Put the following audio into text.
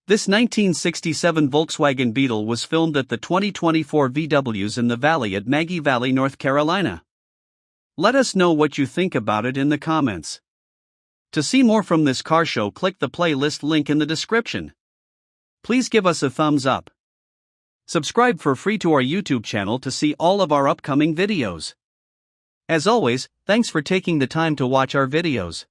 This 1967 Volkswagen Beetle was filmed at the 2024 VWs in the Valley at Maggie Valley, North Carolina. Let us know what you think about it in the comments. To see more from this car show, click the playlist link in the description. Please give us a thumbs up. Subscribe for free to our YouTube channel to see all of our upcoming videos. As always, thanks for taking the time to watch our videos.